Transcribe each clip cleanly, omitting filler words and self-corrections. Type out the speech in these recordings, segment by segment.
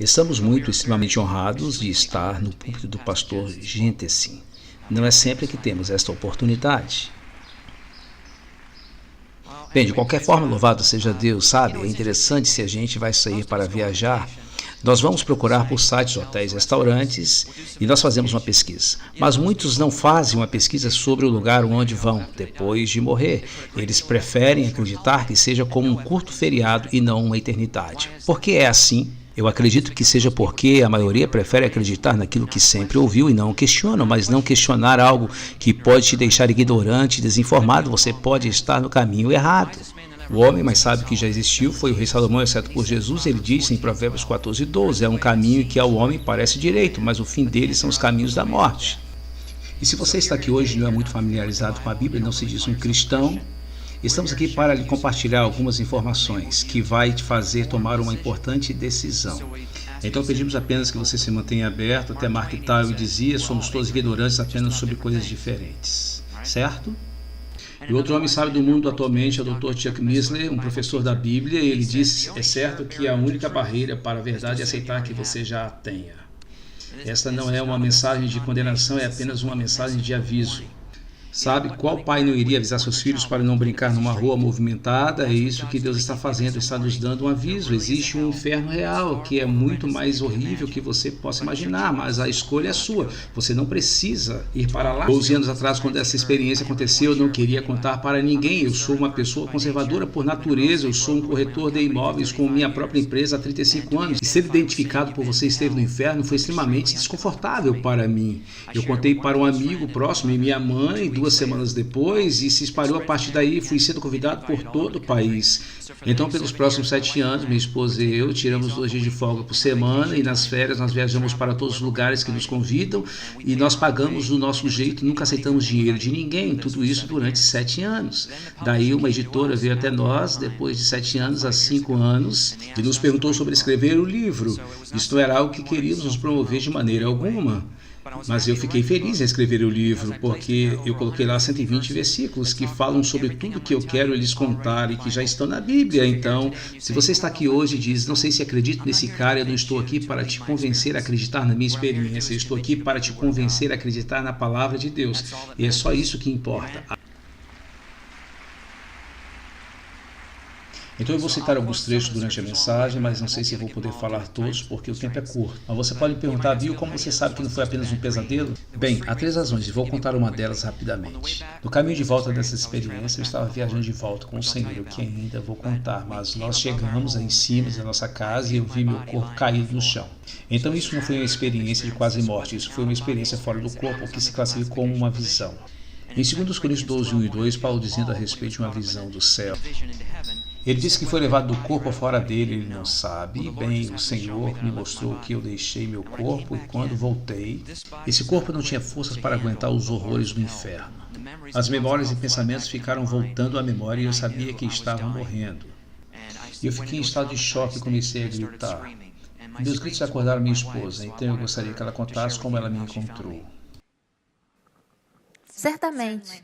Estamos muito extremamente honrados de estar no púlpito do pastor Gentesin. Não é sempre que temos esta oportunidade. Bem, de qualquer forma, louvado seja Deus, sabe? É interessante se a gente vai sair para viajar. Nós vamos procurar por sites, hotéis, restaurantes e nós fazemos uma pesquisa. Mas muitos não fazem uma pesquisa sobre o lugar onde vão depois de morrer. Eles preferem acreditar que seja como um curto feriado e não uma eternidade. Por que é assim? Eu acredito que seja porque a maioria prefere acreditar naquilo que sempre ouviu e não questiona, mas não questionar algo que pode te deixar ignorante, desinformado, você pode estar no caminho errado. O homem mais sábio que já existiu foi o rei Salomão, exceto por Jesus. Ele disse em Provérbios 14:12, é um caminho que ao homem parece direito, mas o fim dele são os caminhos da morte. E se você está aqui hoje e não é muito familiarizado com a Bíblia, não se diz um cristão, estamos aqui para lhe compartilhar algumas informações que vai te fazer tomar uma importante decisão. Então pedimos apenas que você se mantenha aberto. Até Mark Twain dizia, somos todos ignorantes apenas sobre coisas diferentes, certo? E outro homem sábio do mundo atualmente é o Dr. Chuck Missler, um professor da Bíblia, e ele disse, é certo que a única barreira para a verdade é aceitar que você já a tenha. Esta não é uma mensagem de condenação, é apenas uma mensagem de aviso. Sabe, qual pai não iria avisar seus filhos para não brincar numa rua movimentada? É isso que Deus está fazendo, está nos dando um aviso. Existe um inferno real, que é muito mais horrível que você possa imaginar, mas a escolha é sua. Você não precisa ir para lá. 12 anos atrás, quando essa experiência aconteceu, eu não queria contar para ninguém. Eu sou uma pessoa conservadora por natureza, eu sou um corretor de imóveis com minha própria empresa há 35 anos. E ser identificado por você esteve no inferno foi extremamente desconfortável para mim. Eu contei para um amigo próximo e minha mãe, 2 semanas depois, e se espalhou a partir daí. Fui sendo convidado por todo o país. Então, pelos próximos 7 anos, minha esposa e eu tiramos 2 dias de folga por semana, e nas férias nós viajamos para todos os lugares que nos convidam, e nós pagamos do nosso jeito, nunca aceitamos dinheiro de ninguém, tudo isso durante 7 anos. Daí uma editora veio até nós, depois de 7 anos a 5 anos, e nos perguntou sobre escrever o livro. Isto era algo que queríamos nos promover de maneira alguma. Mas eu fiquei feliz em escrever o livro, porque eu coloquei lá 120 versículos que falam sobre tudo que eu quero lhes contar e que já estão na Bíblia. Então, se você está aqui hoje e diz, não sei se acredito nesse cara, eu não estou aqui para te convencer a acreditar na minha experiência, eu estou aqui para te convencer a acreditar na palavra de Deus. E é só isso que importa. Então eu vou citar alguns trechos durante a mensagem, mas não sei se vou poder falar todos porque o tempo é curto. Mas você pode me perguntar, Bill, como você sabe que não foi apenas um pesadelo? Bem, há 3 razões e vou contar uma delas rapidamente. No caminho de volta dessa experiência, eu estava viajando de volta com o Senhor, o que ainda vou contar, mas nós chegamos em cima da nossa casa e eu vi meu corpo caído no chão. Então isso não foi uma experiência de quase morte, isso foi uma experiência fora do corpo, que se classifica como uma visão. Em 2 Coríntios 12, 1 e 2, Paulo dizendo a respeito de uma visão do céu. Ele disse que foi levado do corpo fora dele, ele não sabe. Bem, o Senhor me mostrou que eu deixei meu corpo e quando voltei, esse corpo não tinha forças para aguentar os horrores do inferno. As memórias e pensamentos ficaram voltando à memória e eu sabia que estavam morrendo. E eu fiquei em estado de choque e comecei a gritar. Meus gritos acordaram minha esposa, então eu gostaria que ela contasse como ela me encontrou. Certamente.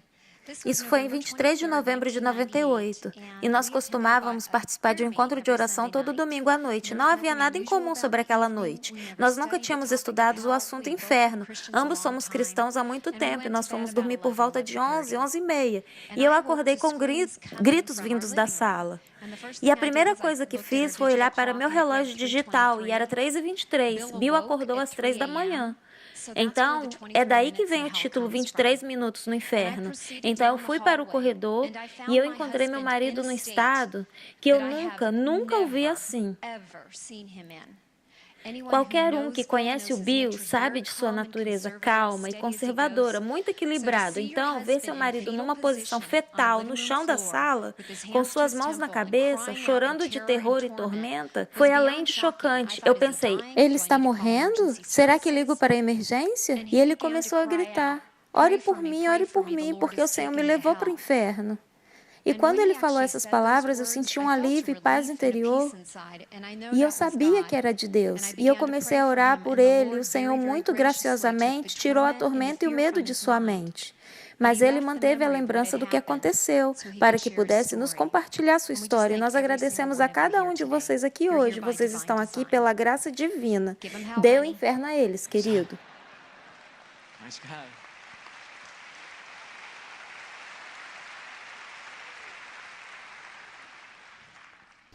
Isso foi em 23 de novembro de 98, e nós costumávamos participar de um encontro de oração todo domingo à noite. Não havia nada em comum sobre aquela noite. Nós nunca tínhamos estudado o assunto inferno. Ambos somos cristãos há muito tempo, e nós fomos dormir por volta de 11, 11h30, e eu acordei com gritos vindos da sala. E a primeira coisa que fiz foi olhar para meu relógio digital, e era 3h23. Bill acordou às 3 da manhã. Então, é daí que vem o título 23 Minutos no Inferno. Então, eu fui para o corredor e eu encontrei meu marido num estado que eu nunca o vi assim. Qualquer um que conhece o Bill sabe de sua natureza calma e conservadora, muito equilibrado. Então, ver seu marido numa posição fetal no chão da sala, com suas mãos na cabeça, chorando de terror e tormenta, foi além de chocante. Eu pensei, ele está morrendo? Será que ligo para a emergência? E ele começou a gritar, ore por mim, porque o Senhor me levou para o inferno. E quando ele falou essas palavras, eu senti um alívio e paz interior. E eu sabia que era de Deus. E eu comecei a orar por ele, e o Senhor muito graciosamente tirou a tormenta e o medo de sua mente. Mas ele manteve a lembrança do que aconteceu, para que pudesse nos compartilhar sua história. E nós agradecemos a cada um de vocês aqui hoje. Vocês estão aqui pela graça divina. Dê o inferno a eles, querido.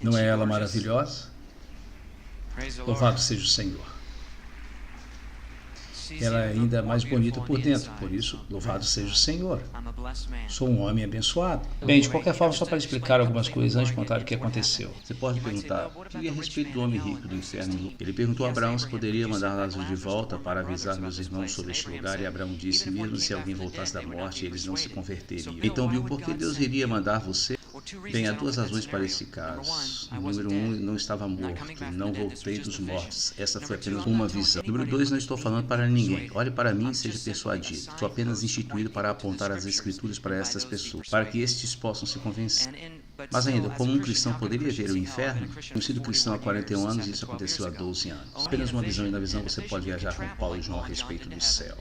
Não é ela maravilhosa? Louvado seja o Senhor. Ela é ainda mais bonita por dentro, por isso, louvado seja o Senhor. Sou um homem abençoado. Bem, de qualquer forma, só para explicar algumas coisas antes de contar o que aconteceu. Você pode perguntar, e a respeito do homem rico do inferno? Ele perguntou a Abraão se poderia mandar Lázaro de volta para avisar meus irmãos sobre este lugar, e Abraão disse, mesmo se alguém voltasse da morte, eles não se converteriam. Então viu por que Deus iria mandar você? Bem, há duas razões para esse caso. Número 1, não estava morto, não voltei dos mortos. Essa foi apenas uma visão. Número 2, não estou falando para ninguém. Olhe para mim e seja persuadido. Sou apenas instituído para apontar as escrituras para estas pessoas, para que estes possam se convencer. Mas ainda, como um cristão poderia ver o inferno? Tenho sido cristão há 41 anos e isso aconteceu há 12 anos. Apenas uma visão, e na visão você pode viajar com Paulo e João a respeito do céu.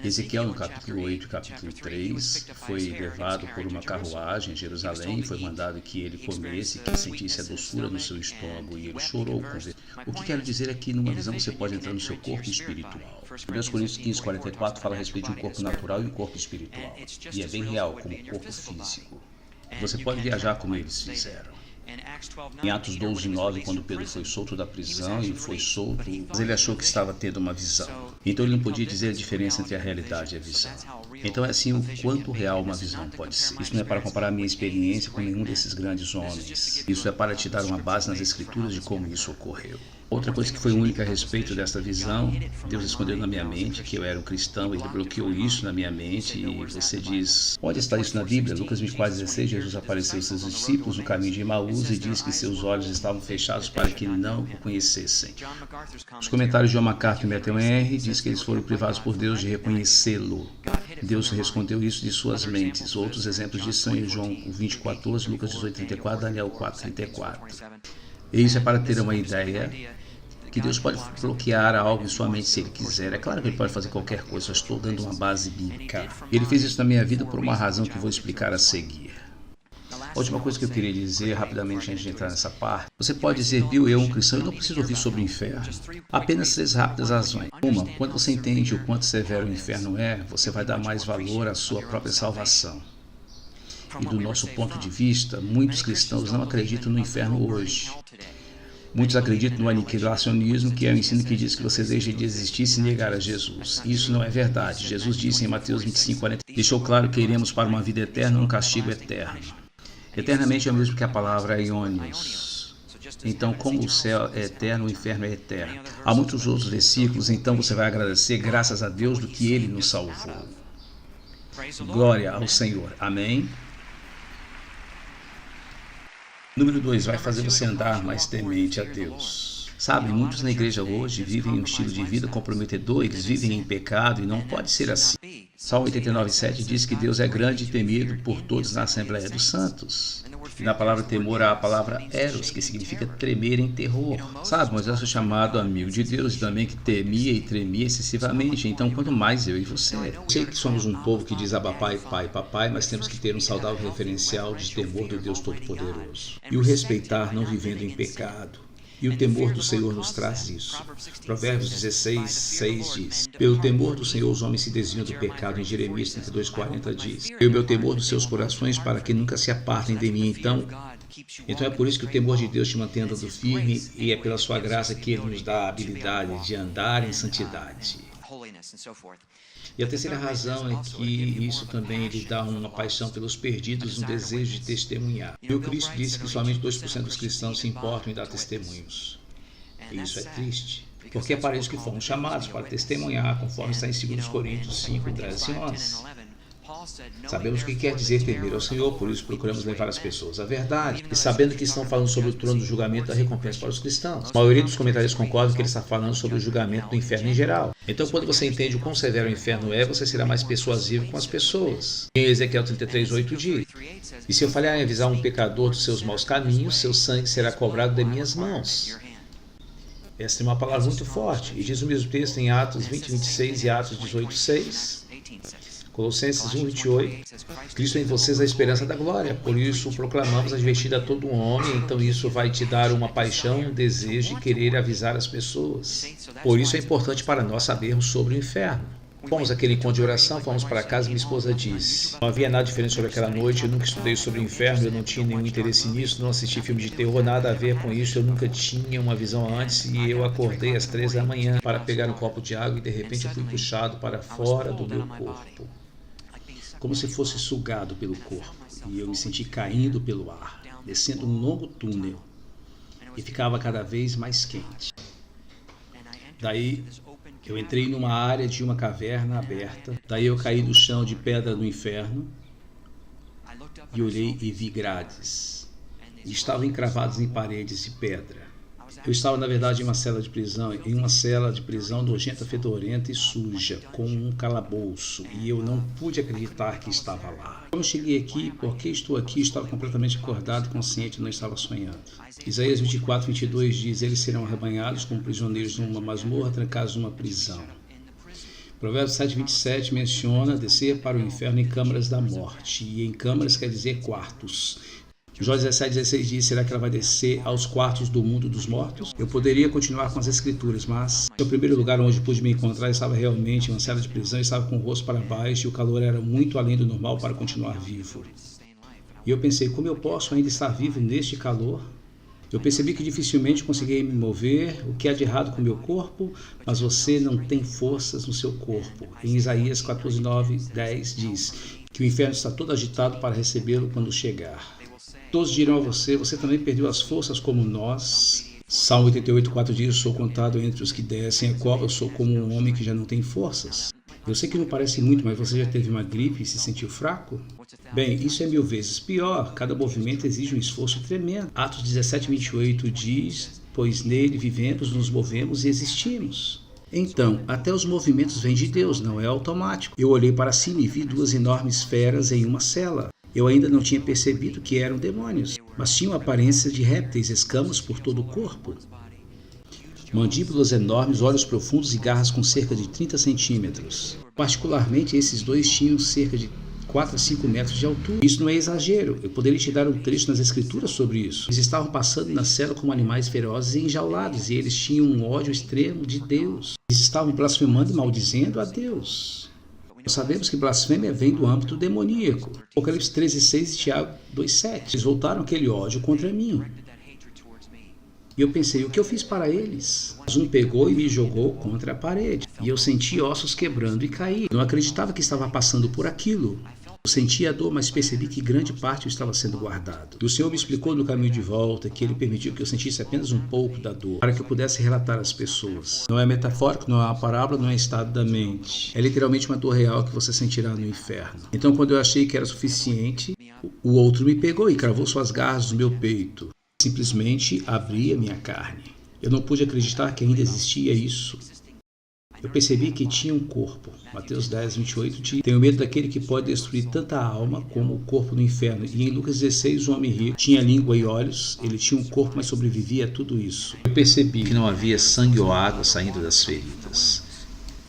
Ezequiel, no capítulo 8 e capítulo 3, foi levado por uma carruagem em Jerusalém e foi mandado que ele comesse, que sentisse a doçura no seu estômago, e ele chorou com ele. O que quero dizer é que numa visão você pode entrar no seu corpo espiritual. 1 Coríntios 15, 44 fala a respeito de um corpo natural e um corpo espiritual. E é bem real, como um corpo físico. Você pode viajar como eles fizeram. Em Atos 12, 9, quando Pedro foi solto da prisão e foi solto, mas ele achou que estava tendo uma visão. Então ele não podia dizer a diferença entre a realidade e a visão. Então é assim o quanto real uma visão pode ser. Isso não é para comparar minha experiência com nenhum desses grandes homens. Isso é para te dar uma base nas escrituras de como isso ocorreu. Outra coisa que foi única a respeito desta visão, Deus escondeu na minha mente que eu era um cristão, Ele bloqueou isso na minha mente, e você diz, onde está isso na Bíblia? Lucas 24:16, Jesus apareceu aos seus discípulos no caminho de Emaús e disse que seus olhos estavam fechados para que não o conhecessem. Os comentários de John MacArthur e Matthew Henry diz que eles foram privados por Deus de reconhecê-lo. Deus escondeu isso de suas mentes. Outros exemplos disso são em João 20:14, Lucas 18:34, Daniel 4:34. E isso é para ter uma ideia que Deus pode bloquear algo em sua mente se Ele quiser. É claro que Ele pode fazer qualquer coisa, eu estou dando uma base bíblica. Ele fez isso na minha vida por uma razão que vou explicar a seguir. A última coisa que eu queria dizer rapidamente antes de entrar nessa parte, você pode dizer, Bill, eu, um cristão, eu não preciso ouvir sobre o inferno. Apenas 3 rápidas razões. Uma, quando você entende o quanto severo o inferno é, você vai dar mais valor à sua própria salvação. E do nosso ponto de vista, muitos cristãos não acreditam no inferno hoje. Muitos acreditam no aniquilacionismo, que é o ensino que diz que você deixa de existir se negar a Jesus. Isso não é verdade. Jesus disse em Mateus 25:40, deixou claro que iremos para uma vida eterna, um castigo eterno. Eternamente é o mesmo que a palavra aionios. Então, como o céu é eterno, o inferno é eterno. Há muitos outros versículos, então você vai agradecer graças a Deus do que Ele nos salvou. Glória ao Senhor. Amém? Número 2, vai fazer você andar mais temente a Deus. Sabe, muitos na igreja hoje vivem um estilo de vida comprometedor, eles vivem em pecado e não pode ser assim. Salmo 89:7 diz que Deus é grande e temido por todos na Assembleia dos Santos. E na palavra temor há a palavra eros, que significa tremer em terror. Sabe, Moisés foi chamado amigo de Deus e também que temia e tremia excessivamente. Então, quanto mais eu e você. Sei que somos um povo que diz Abba Pai, Pai, Papai, mas temos que ter um saudável referencial de temor do Deus Todo-Poderoso. E o respeitar não vivendo em pecado. E o temor do Senhor nos traz isso. Provérbios 16:6 diz, pelo temor do Senhor os homens se desviam do pecado. Em Jeremias 32:40 diz, e o meu temor dos seus corações para que nunca se apartem de mim. Então é por isso que o temor de Deus te mantém andando firme, e é pela sua graça que Ele nos dá a habilidade de andar em santidade. E a terceira razão é que isso também lhe dá uma paixão pelos perdidos, um desejo de testemunhar. E o Cristo disse que somente 2% dos cristãos se importam em dar testemunhos. E isso é triste, porque é para isso que fomos chamados, para testemunhar, conforme está em 2 Coríntios 5, 10 e 11. Sabemos o que quer dizer temer ao Senhor, por isso procuramos levar as pessoas à verdade. E sabendo que estão falando sobre o trono do julgamento da recompensa para os cristãos. A maioria dos comentários concordam que ele está falando sobre o julgamento do inferno em geral. Então, quando você entende o quão severo o inferno é, você será mais persuasivo com as pessoas. Em Ezequiel 33:8 diz, e se eu falhar em avisar um pecador dos seus maus caminhos, seu sangue será cobrado de minhas mãos. Essa é uma palavra muito forte. E diz o mesmo texto em Atos 20:26 e Atos 18:6. Colossenses 1:28, Cristo em vocês é a esperança da glória, por isso proclamamos advertido a todo homem, então isso vai te dar uma paixão, um desejo de querer avisar as pessoas. Por isso é importante para nós sabermos sobre o inferno. Fomos àquele encontro de oração, fomos para casa e minha esposa disse: não havia nada diferente sobre aquela noite, eu nunca estudei sobre o inferno, eu não tinha nenhum interesse nisso, não assisti filme de terror, nada a ver com isso, eu nunca tinha uma visão antes e eu acordei às 3 da manhã para pegar um copo de água e de repente eu fui puxado para fora do meu corpo, como se fosse sugado pelo corpo, e eu me senti caindo pelo ar, descendo um longo túnel e ficava cada vez mais quente. Daí eu entrei numa área de uma caverna aberta, daí eu caí no chão de pedra do inferno e olhei e vi grades, e estavam encravados em paredes de pedra. Eu estava, na verdade, em uma cela de prisão nojenta, fedorenta e suja, com um calabouço, e eu não pude acreditar que estava lá. Quando eu cheguei aqui, porque estou aqui, estava completamente acordado, consciente, não estava sonhando. Isaías 24:22 diz: eles serão arrebanhados como prisioneiros numa masmorra, trancados numa prisão. Provérbios 7:27 menciona descer para o inferno em câmaras da morte, e em câmaras quer dizer quartos. Jó 17:16 diz: será que ela vai descer aos quartos do mundo dos mortos? Eu poderia continuar com as escrituras, mas o primeiro lugar onde pude me encontrar estava realmente em uma cela de prisão, estava com o rosto para baixo e o calor era muito além do normal para continuar vivo. E eu pensei: como eu posso ainda estar vivo neste calor? Eu percebi que dificilmente conseguia me mover, o que há de errado com o meu corpo, mas você não tem forças no seu corpo. Em Isaías 14:9-10 diz que o inferno está todo agitado para recebê-lo quando chegar. Todos dirão a você: você também perdeu as forças como nós. Salmo 88:4 diz: sou contado entre os que descem a cova, eu sou como um homem que já não tem forças. Eu sei que não parece muito, mas você já teve uma gripe e se sentiu fraco? Bem, isso é 1000 vezes pior. Cada movimento exige um esforço tremendo. Atos 17:28 diz: pois nele vivemos, nos movemos e existimos. Então, até os movimentos vêm de Deus, não é automático. Eu olhei para cima e vi 2 enormes feras em uma cela. Eu ainda não tinha percebido que eram demônios, mas tinham aparência de répteis, escamas por todo o corpo. Mandíbulas enormes, olhos profundos e garras com cerca de 30 centímetros. Particularmente, esses 2 tinham cerca de 4 a 5 metros de altura. Isso não é exagero, eu poderia te dar um trecho nas escrituras sobre isso. Eles estavam passando na cela como animais ferozes e enjaulados, e eles tinham um ódio extremo de Deus. Eles estavam blasfemando e maldizendo a Deus. Nós sabemos que blasfêmia vem do âmbito demoníaco. Apocalipse 13:6 e Tiago 2:7. Eles voltaram aquele ódio contra mim. E eu pensei: o que eu fiz para eles? Mas um pegou e me jogou contra a parede. E eu senti ossos quebrando e cair. Não acreditava que estava passando por aquilo. Eu senti a dor, mas percebi que grande parte estava sendo guardado. E o Senhor me explicou no caminho de volta que Ele permitiu que eu sentisse apenas um pouco da dor, para que eu pudesse relatar às pessoas. Não é metafórico, não é uma parábola, não é estado da mente. É literalmente uma dor real que você sentirá no inferno. Então, quando eu achei que era suficiente, o outro me pegou e cravou suas garras no meu peito. Simplesmente abri a minha carne. Eu não pude acreditar que ainda existia isso. Eu percebi que tinha um corpo. Mateus 10:28 diz: tenho medo daquele que pode destruir tanta alma como o corpo no inferno. E em Lucas 16, o homem rico tinha língua e olhos, ele tinha um corpo, mas sobrevivia a tudo isso. Eu percebi que não havia sangue ou água saindo das feridas.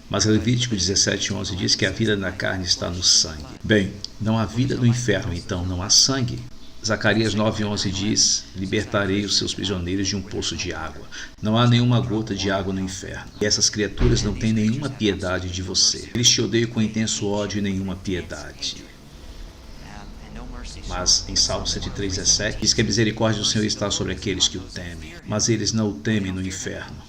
Mas Levítico 17:11 diz que a vida na carne está no sangue. Bem, não há vida no inferno, então não há sangue. Zacarias 9:11 diz: libertarei os seus prisioneiros de um poço de água. Não há nenhuma gota de água no inferno. E essas criaturas não têm nenhuma piedade de você. Eles te odeiam com intenso ódio e nenhuma piedade. Mas em Salmo 103:17 diz que a misericórdia do Senhor está sobre aqueles que o temem. Mas eles não o temem no inferno.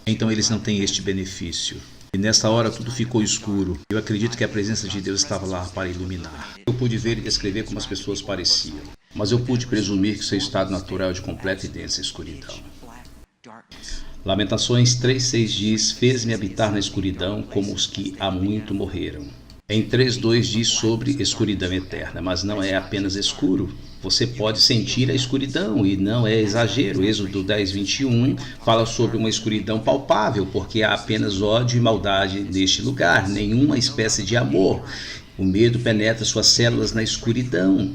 Então eles não têm este benefício. E nesta hora tudo ficou escuro. Eu acredito que a presença de Deus estava lá para iluminar. Eu pude ver e descrever como as pessoas pareciam. Mas eu pude presumir que seu estado natural é de completa e densa escuridão. Lamentações 3:6 diz: fez-me habitar na escuridão como os que há muito morreram. Em 3:2 diz sobre escuridão eterna, mas não é apenas escuro. Você pode sentir a escuridão e não é exagero. Êxodo 10:21 fala sobre uma escuridão palpável, porque há apenas ódio e maldade neste lugar, nenhuma espécie de amor. O medo penetra suas células na escuridão,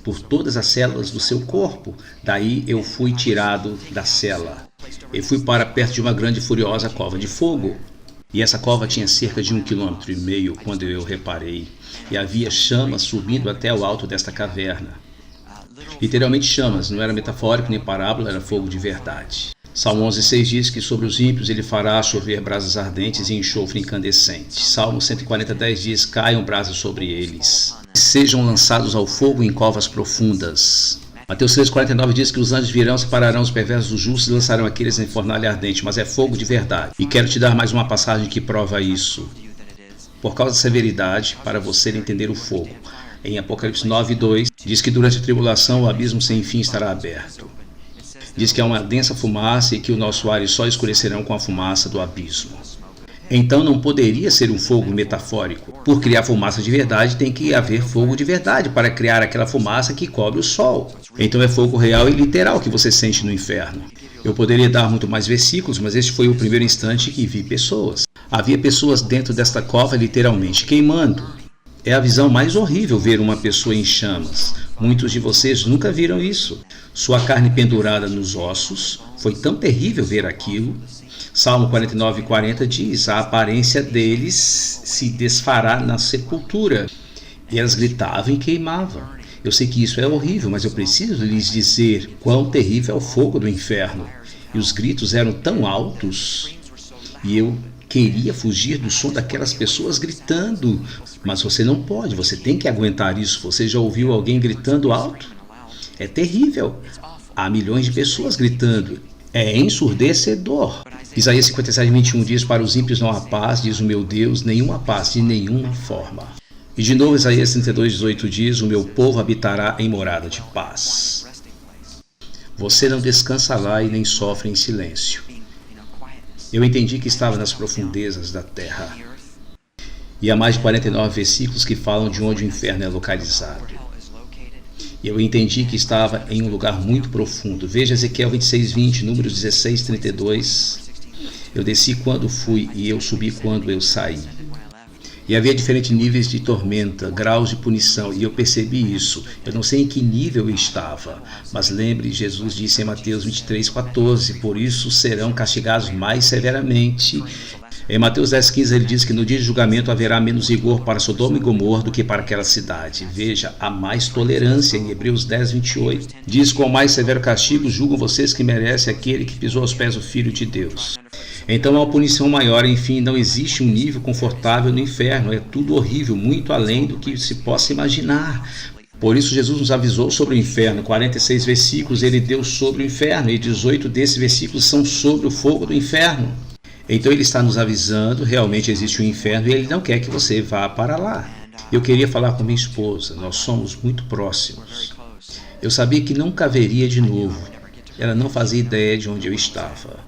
por todas as células do seu corpo. Daí eu fui tirado da cela. Eu fui para perto de uma grande e furiosa cova de fogo. E essa cova tinha cerca de 1,5 km quando eu reparei, e havia chamas subindo até o alto desta caverna. Literalmente chamas, não era metafórico nem parábola, era fogo de verdade. Salmo 11,6 diz que sobre os ímpios ele fará chover brasas ardentes e enxofre incandescente. Salmo 140,10 diz, caiam brasas sobre eles. Sejam lançados ao fogo em covas profundas. Mateus 6,49 diz que os anjos virão, separarão os perversos dos justos e lançarão aqueles em fornalha ardente, mas é fogo de verdade. E quero te dar mais uma passagem que prova isso. Por causa da severidade, para você entender o fogo. Em Apocalipse 9,2, diz que durante a tribulação o abismo sem fim estará aberto. Diz que há uma densa fumaça e que o nosso ar e só escurecerão com a fumaça do abismo. Então não poderia ser um fogo metafórico. Por criar fumaça de verdade tem que haver fogo de verdade para criar aquela fumaça que cobre o sol. Então é fogo real e literal que você sente no inferno. Eu poderia dar muito mais versículos, mas este foi o primeiro instante que vi pessoas. Havia pessoas dentro desta cova literalmente queimando. É a visão mais horrível ver uma pessoa em chamas. Muitos de vocês nunca viram isso. Sua carne pendurada nos ossos. Foi tão terrível ver aquilo. Salmo 49,40 diz, a aparência deles se desfará na sepultura. E elas gritavam e queimavam. Eu sei que isso é horrível, mas eu preciso lhes dizer quão terrível é o fogo do inferno. E os gritos eram tão altos. E eu queria fugir do som daquelas pessoas gritando. Mas você não pode, você tem que aguentar isso. Você já ouviu alguém gritando alto? É terrível. Há milhões de pessoas gritando. É ensurdecedor. Isaías 57,21 diz, para os ímpios não há paz, diz o meu Deus, nenhuma paz, de nenhuma forma. E de novo Isaías 32,18 diz, o meu povo habitará em morada de paz. Você não descansa lá e nem sofre em silêncio. Eu entendi que estava nas profundezas da terra. E há mais de 49 versículos que falam de onde o inferno é localizado. E eu entendi que estava em um lugar muito profundo. Veja Ezequiel 26,20, Números 16,32. Eu desci quando fui e eu subi quando eu saí. E havia diferentes níveis de tormenta, graus de punição, e eu percebi isso. Eu não sei em que nível eu estava, mas lembre, Jesus disse em Mateus 23,14, por isso serão castigados mais severamente. Em Mateus 10,15 ele diz que no dia de julgamento haverá menos rigor para Sodoma e Gomorra do que para aquela cidade. Veja, há mais tolerância. Em Hebreus 10,28 diz, com mais severo castigo julgam vocês que merece aquele que pisou aos pés o Filho de Deus. Então há uma punição maior, enfim, não existe um nível confortável no inferno, é tudo horrível, muito além do que se possa imaginar. Por isso Jesus nos avisou sobre o inferno, 46 versículos ele deu sobre o inferno, e 18 desses versículos são sobre o fogo do inferno. Então ele está nos avisando, realmente existe um inferno e ele não quer que você vá para lá. Eu queria falar com minha esposa, nós somos muito próximos. Eu sabia que nunca haveria de novo, ela não fazia ideia de onde eu estava.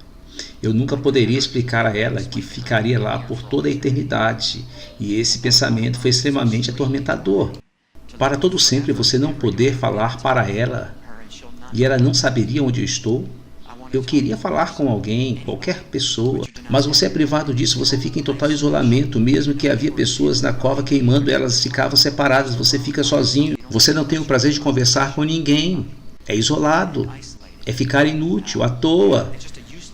Eu nunca poderia explicar a ela que ficaria lá por toda a eternidade, e esse pensamento foi extremamente atormentador. Para todo sempre você não poder falar para ela, e ela não saberia onde eu estou. Eu queria falar com alguém, qualquer pessoa, mas você é privado disso, você fica em total isolamento, mesmo que havia pessoas na cova queimando, elas ficavam separadas, você fica sozinho, você não tem o prazer de conversar com ninguém, é isolado, é ficar inútil, à toa.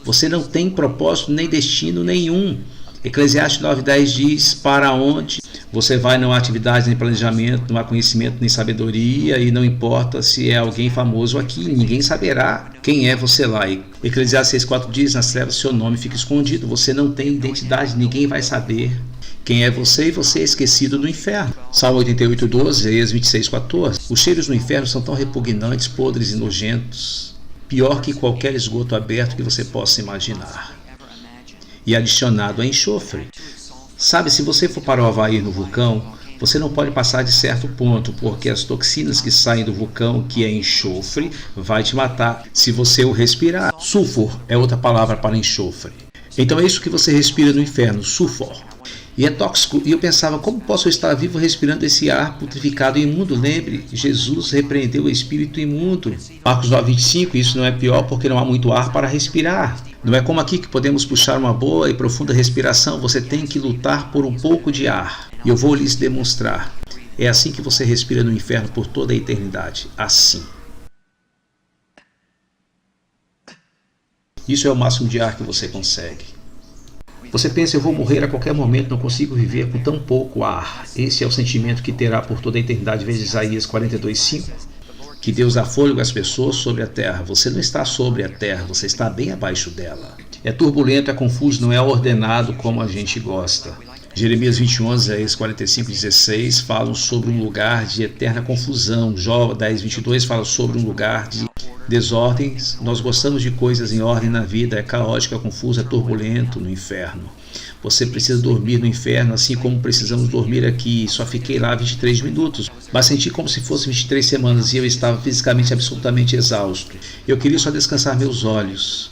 Você não tem propósito nem destino nenhum. Eclesiastes 9,10 diz, para onde você vai não há atividade nem planejamento, não há conhecimento nem sabedoria, e não importa se é alguém famoso aqui, ninguém saberá quem é você lá. Eclesiastes 6,4 diz, nas trevas seu nome fica escondido, você não tem identidade, ninguém vai saber quem é você e você é esquecido no inferno. Salmo 88,12, Isaías 26,14. Os cheiros no inferno são tão repugnantes, podres e nojentos, pior que qualquer esgoto aberto que você possa imaginar. E adicionado a enxofre. Sabe, se você for para o Havaí no vulcão, você não pode passar de certo ponto, porque as toxinas que saem do vulcão, que é enxofre, vai te matar se você o respirar. Sulfur é outra palavra para enxofre. Então é isso que você respira no inferno, sulfur. E é tóxico, e eu pensava, como posso estar vivo respirando esse ar putrificado e imundo? Lembre, Jesus repreendeu o espírito imundo. Marcos 9,25, isso não é pior porque não há muito ar para respirar. Não é como aqui que podemos puxar uma boa e profunda respiração, você tem que lutar por um pouco de ar. E eu vou lhes demonstrar. É assim que você respira no inferno por toda a eternidade, assim. Isso é o máximo de ar que você consegue. Você pensa, eu vou morrer a qualquer momento, não consigo viver com tão pouco ar. Esse é o sentimento que terá por toda a eternidade, vezes Isaías 42:5. Que Deus dá fôlego às pessoas sobre a terra. Você não está sobre a terra, você está bem abaixo dela. É turbulento, é confuso, não é ordenado como a gente gosta. Jeremias 21, Isaías 45:16 falam sobre um lugar de eterna confusão. Jó 10:22 fala sobre um lugar de desordens. Nós gostamos de coisas em ordem na vida, é caótico, é confuso, é turbulento no inferno. Você precisa dormir no inferno, assim como precisamos dormir aqui. Só fiquei lá 23 minutos, mas senti como se fosse 23 semanas e eu estava fisicamente absolutamente exausto. Eu queria só descansar meus olhos.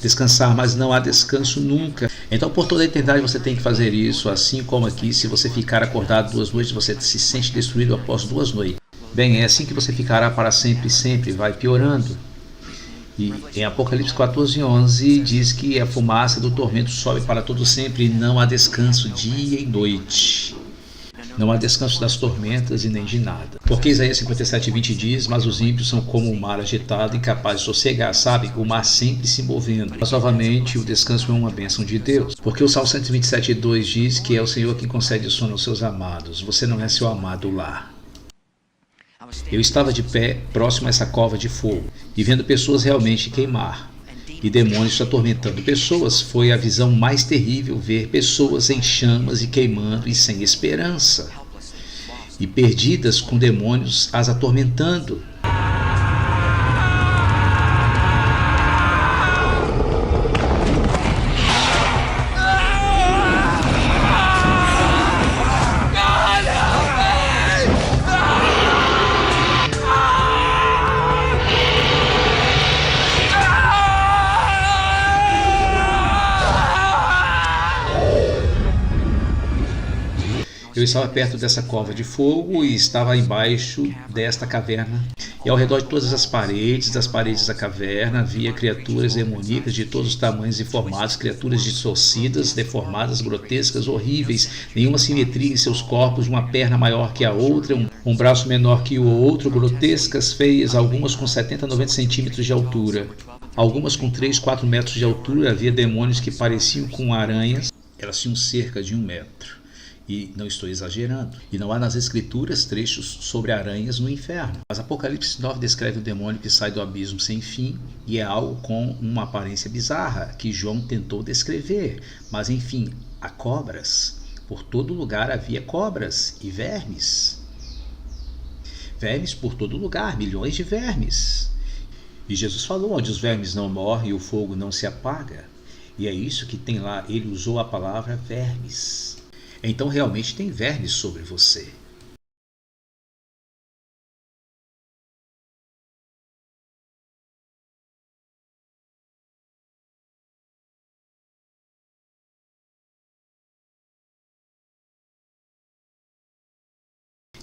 Descansar, mas não há descanso nunca. Então, por toda a eternidade você tem que fazer isso, assim como aqui. Se você ficar acordado 2 noites, você se sente destruído após 2 noites. Bem, é assim que você ficará para sempre, sempre, vai piorando. E em Apocalipse 14:11 diz que a fumaça do tormento sobe para todo sempre e não há descanso dia e noite. Não há descanso das tormentas e nem de nada. Porque Isaías 57:20 diz, mas os ímpios são como o mar agitado, incapazes de sossegar, sabe? O mar sempre se movendo. Mas novamente o descanso é uma bênção de Deus. Porque o Salmo 127:2 diz que é o Senhor quem concede sono aos seus amados. Você não é seu amado lá. Eu estava de pé, próximo a essa cova de fogo, e vendo pessoas realmente queimar, e demônios atormentando pessoas. Foi a visão mais terrível, ver pessoas em chamas e queimando e sem esperança, e perdidas com demônios as atormentando. Eu estava perto dessa cova de fogo e estava embaixo desta caverna. E ao redor de todas as paredes, das paredes da caverna, havia criaturas demoníacas de todos os tamanhos e formatos, criaturas distorcidas, deformadas, grotescas, horríveis, nenhuma simetria em seus corpos, uma perna maior que a outra, um braço menor que o outro, grotescas, feias, algumas com 70 a 90 centímetros de altura, algumas com 3, 4 metros de altura. Havia demônios que pareciam com aranhas, elas tinham cerca de 1 metro. E não estou exagerando. E não há nas escrituras trechos sobre aranhas no inferno. Mas Apocalipse 9 descreve um demônio que sai do abismo sem fim e é algo com uma aparência bizarra que João tentou descrever. Mas enfim, há cobras. Por todo lugar havia cobras e vermes. Vermes por todo lugar, milhões de vermes. E Jesus falou, onde os vermes não morrem e o fogo não se apaga. E é isso que tem lá, ele usou a palavra vermes. Então realmente tem vermes sobre você.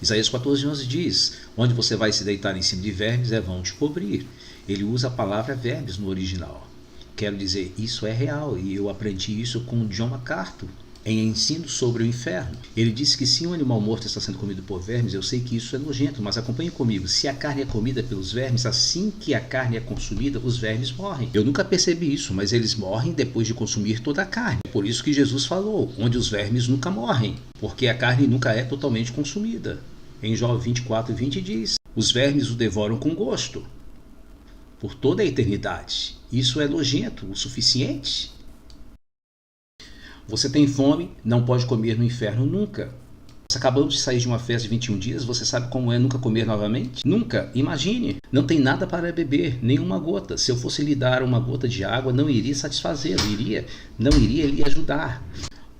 Isaías 14:11 diz, onde você vai se deitar em cima de vermes, vão te cobrir. Ele usa a palavra vermes no original. Quero dizer, isso é real e eu aprendi isso com John MacArthur. Em Ensino sobre o Inferno. Ele disse que se um animal morto está sendo comido por vermes, eu sei que isso é nojento, mas acompanhe comigo. Se a carne é comida pelos vermes, assim que a carne é consumida, os vermes morrem. Eu nunca percebi isso, mas eles morrem depois de consumir toda a carne. É por isso que Jesus falou, onde os vermes nunca morrem, porque a carne nunca é totalmente consumida. Em Jó 24:20 diz, os vermes o devoram com gosto, por toda a eternidade. Isso é nojento o suficiente? Você tem fome, não pode comer no inferno nunca. Nós acabamos de sair de uma festa de 21 dias, você sabe como é nunca comer novamente? Nunca, imagine. Não tem nada para beber, nem uma gota. Se eu fosse lhe dar uma gota de água, não iria satisfazê-lo, não iria lhe ajudar.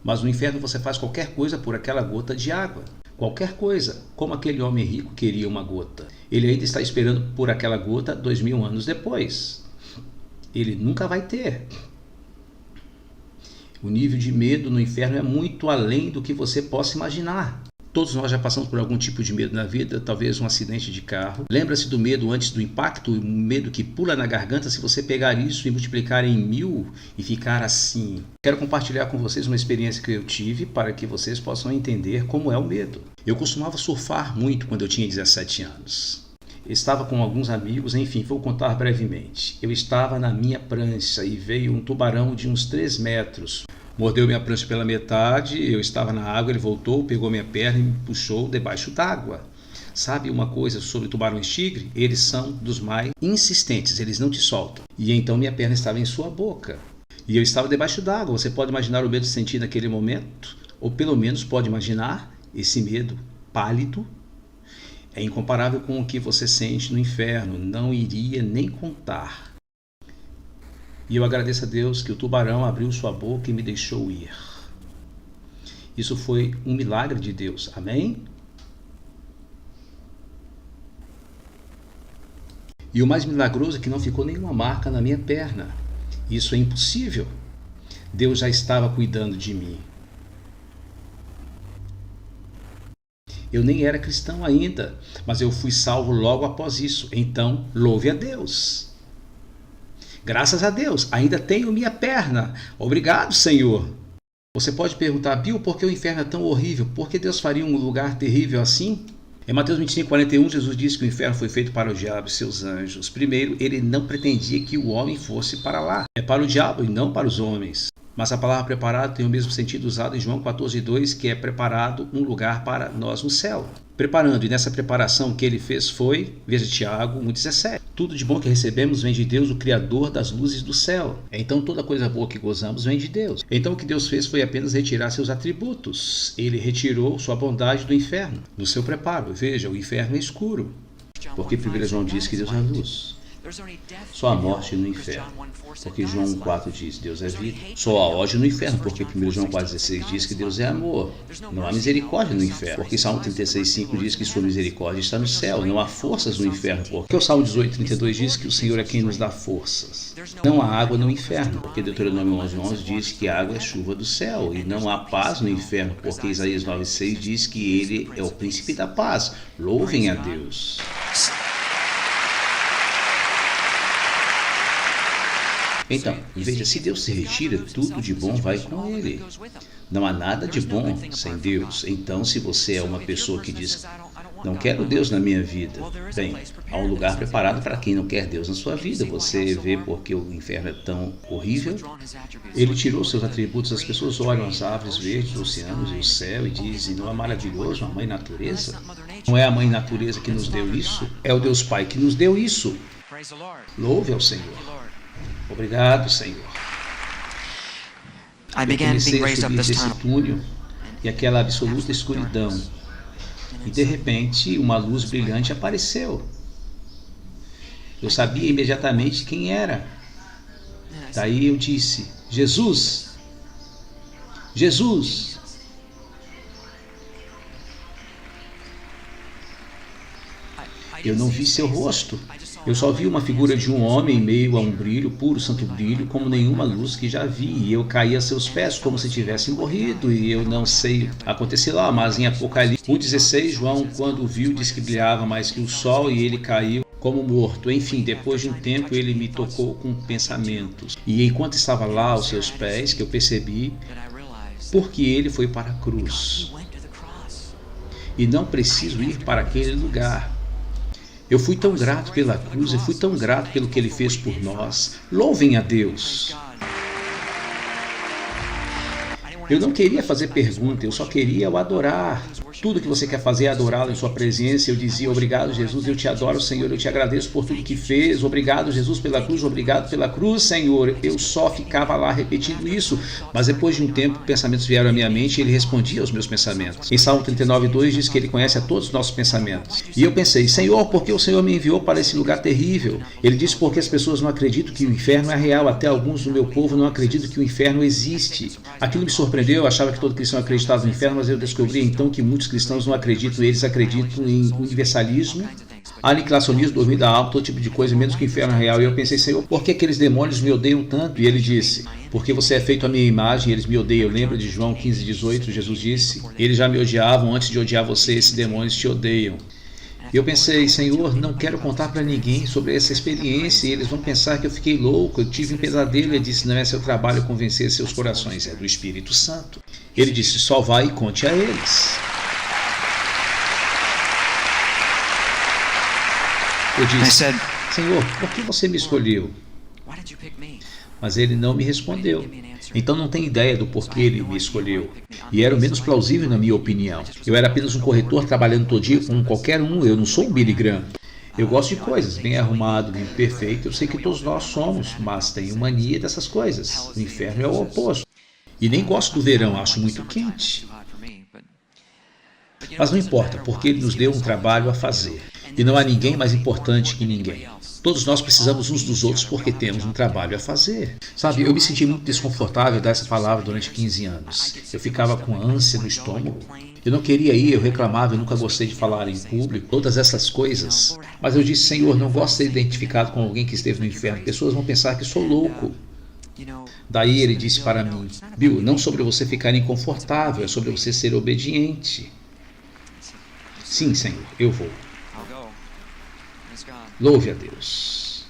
Mas no inferno você faz qualquer coisa por aquela gota de água. Qualquer coisa, como aquele homem rico queria uma gota. Ele ainda está esperando por aquela gota 2000 anos depois. Ele nunca vai ter. O nível de medo no inferno é muito além do que você possa imaginar. Todos nós já passamos por algum tipo de medo na vida, talvez um acidente de carro. Lembra-se do medo antes do impacto, o medo que pula na garganta? Se você pegar isso e multiplicar em 1000 e ficar assim. Quero compartilhar com vocês uma experiência que eu tive para que vocês possam entender como é o medo. Eu costumava surfar muito quando eu tinha 17 anos. Estava com alguns amigos, enfim, vou contar brevemente. Eu estava na minha prancha e veio um tubarão de uns 3 metros. Mordeu minha prancha pela metade, eu estava na água, ele voltou, pegou minha perna e me puxou debaixo d'água. Sabe uma coisa sobre tubarões-tigre? Eles são dos mais insistentes, eles não te soltam. E então minha perna estava em sua boca. E eu estava debaixo d'água. Você pode imaginar o medo que senti naquele momento? Ou pelo menos pode imaginar esse medo pálido? É incomparável com o que você sente no inferno. Não iria nem contar. E eu agradeço a Deus que o tubarão abriu sua boca e me deixou ir. Isso foi um milagre de Deus. Amém? E o mais milagroso é que não ficou nenhuma marca na minha perna. Isso é impossível. Deus já estava cuidando de mim. Eu nem era cristão ainda, mas eu fui salvo logo após isso. Então, louve a Deus. Graças a Deus, ainda tenho minha perna. Obrigado, Senhor. Você pode perguntar, Bill, por que o inferno é tão horrível? Por que Deus faria um lugar terrível assim? Em Mateus 25:41, Jesus disse que o inferno foi feito para o diabo e seus anjos. Primeiro, ele não pretendia que o homem fosse para lá. É para o diabo e não para os homens. Mas a palavra preparado tem o mesmo sentido usado em João 14:2, que é preparado um lugar para nós no céu. Preparando, e nessa preparação que ele fez foi, veja Tiago 1,17. Tudo de bom que recebemos vem de Deus, o Criador das luzes do céu. Então toda coisa boa que gozamos vem de Deus. Então o que Deus fez foi apenas retirar seus atributos. Ele retirou sua bondade do inferno, do seu preparo. Veja, o inferno é escuro, porque 1 João diz que Deus é luz. Só a morte no inferno, porque João 1,4 diz Deus é vida. Só a ódio no inferno, porque 1 João 4,16 diz que Deus é amor. Não há misericórdia no inferno, porque Salmo 36,5 diz que sua misericórdia está no céu. Não há forças no inferno, porque o Salmo 18,32 diz que o Senhor é quem nos dá forças. Não há água no inferno, porque Deuteronômio 11,11 diz que a água é chuva do céu. E não há paz no inferno, porque Isaías 9,6 diz que ele é o príncipe da paz. Louvem a Deus. Então, veja, se Deus se retira, tudo de bom vai com ele. Não há nada de bom sem Deus. Então, se você é uma pessoa que diz, não quero Deus na minha vida, bem, há um lugar preparado para quem não quer Deus na sua vida. Você vê porque o inferno é tão horrível. Ele tirou seus atributos. As pessoas olham as árvores verdes, os oceanos e o céu e dizem, não é maravilhoso a mãe natureza? Não é a mãe natureza que nos deu isso? É o Deus Pai que nos deu isso. Louve ao Senhor. Obrigado, Senhor. Eu comecei a subir desse túnel e aquela absoluta escuridão. E de repente uma luz brilhante apareceu. Eu sabia imediatamente quem era. Daí eu disse, Jesus! Jesus! Eu não vi seu rosto. Eu só vi uma figura de um homem em meio a um brilho, puro santo brilho, como nenhuma luz que já vi. E eu caí a seus pés como se tivesse morrido. E eu não sei o que aconteceu lá, mas em Apocalipse 1,16, João, quando o viu, disse que brilhava mais que o sol e ele caiu como morto. Enfim, depois de um tempo ele me tocou com pensamentos. E enquanto estava lá aos seus pés, que eu percebi, porque ele foi para a cruz. E não preciso ir para aquele lugar. Eu fui tão grato pela cruz, eu fui tão grato pelo que ele fez por nós. Louvem a Deus. Eu não queria fazer pergunta, eu só queria o adorar. Tudo que você quer fazer é adorá-lo em sua presença. Eu dizia, obrigado, Jesus, eu te adoro, Senhor, eu te agradeço por tudo que fez. Obrigado, Jesus, pela cruz, obrigado pela cruz, Senhor. Eu só ficava lá repetindo isso. Mas depois de um tempo, pensamentos vieram à minha mente e ele respondia aos meus pensamentos. Em Salmo 39,2 diz que ele conhece a todos os nossos pensamentos. E eu pensei, Senhor, por que o Senhor me enviou para esse lugar terrível? Ele disse, porque as pessoas não acreditam que o inferno é real. Até alguns do meu povo não acreditam que o inferno existe. Aquilo me surpreendeu, eu achava que todo cristão acreditava no inferno, mas eu descobri então que muitos cristãos não acreditam, eles acreditam em universalismo, aniquilacionismo, dormir da alma, todo tipo de coisa, menos que o inferno real. E eu pensei, Senhor, por que aqueles demônios me odeiam tanto? E ele disse, porque você é feito à minha imagem e eles me odeiam. Lembra de João 15,18, Jesus disse, eles já me odiavam antes de odiar você, esses demônios te odeiam. E eu pensei, Senhor, não quero contar para ninguém sobre essa experiência, e eles vão pensar que eu fiquei louco, eu tive um pesadelo. Ele disse, não é seu trabalho convencer seus corações, é do Espírito Santo. Ele disse, só vai e conte a eles. Eu disse, Senhor, por que você me escolheu? Mas ele não me respondeu. Então não tem ideia do porquê ele me escolheu. E era o menos plausível na minha opinião. Eu era apenas um corretor trabalhando todo dia com qualquer um. Eu não sou um Billy Graham. Eu gosto de coisas, bem arrumado, bem perfeito. Eu sei que todos nós somos, mas tenho mania dessas coisas. O inferno é o oposto. E nem gosto do verão, acho muito quente. Mas não importa, porque ele nos deu um trabalho a fazer. E não há ninguém mais importante que ninguém. Todos nós precisamos uns dos outros porque temos um trabalho a fazer. Sabe, eu me senti muito desconfortável dessa palavra durante 15 anos. Eu ficava com ânsia no estômago. Eu não queria ir, eu reclamava, eu nunca gostei de falar em público, todas essas coisas. Mas eu disse, Senhor, não gosto de ser identificado com alguém que esteve no inferno. Pessoas vão pensar que sou louco. Daí ele disse para mim, Bill, não sobre você ficar inconfortável, é sobre você ser obediente. Sim, Senhor, eu vou. Louve a Deus.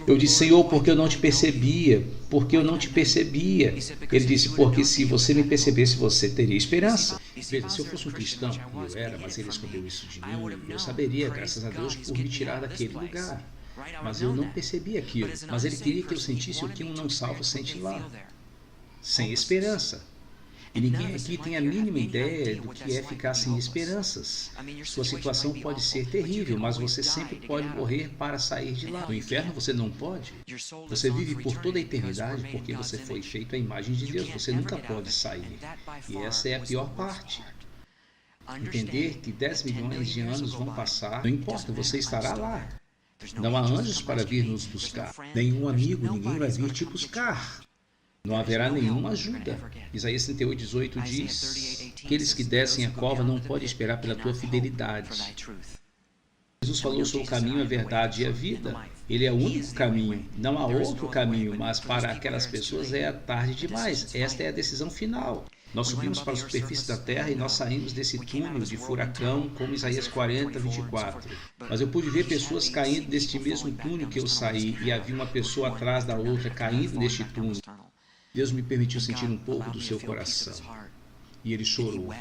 Eu disse, Senhor, porque eu não te percebia, porque eu não te percebia. Ele disse, porque se você me percebesse, você teria esperança. Veja, se eu fosse um cristão, e eu era, mas ele escondeu isso de mim, eu saberia, graças a Deus, por me tirar daquele lugar. Mas eu não percebi aquilo. Mas ele queria que eu sentisse o que um não salvo sente lá. Sem esperança. E ninguém aqui tem a mínima ideia do que é ficar sem esperanças. Sua situação pode ser terrível, mas você sempre pode morrer para sair de lá. No inferno você não pode. Você vive por toda a eternidade porque você foi feito à imagem de Deus. Você nunca pode sair. E essa é a pior parte. Entender que 10 milhões de anos vão passar, não importa, você estará lá. Não há anjos para vir nos buscar. Nenhum amigo, ninguém vai vir te buscar. Não haverá nenhuma ajuda. Isaías 38:18 diz, aqueles que descem a cova não podem esperar pela tua fidelidade. Jesus falou, sou o caminho, a verdade e a vida. Ele é o único caminho. Não há outro caminho, mas para aquelas pessoas é tarde demais. Esta é a decisão final. Nós subimos para a superfície da terra e nós saímos desse túnel de furacão, como Isaías 40:24. Mas eu pude ver pessoas caindo deste mesmo túnel que eu saí, e havia uma pessoa atrás da outra caindo neste túnel. Deus me permitiu sentir um pouco do seu coração. E ele chorou.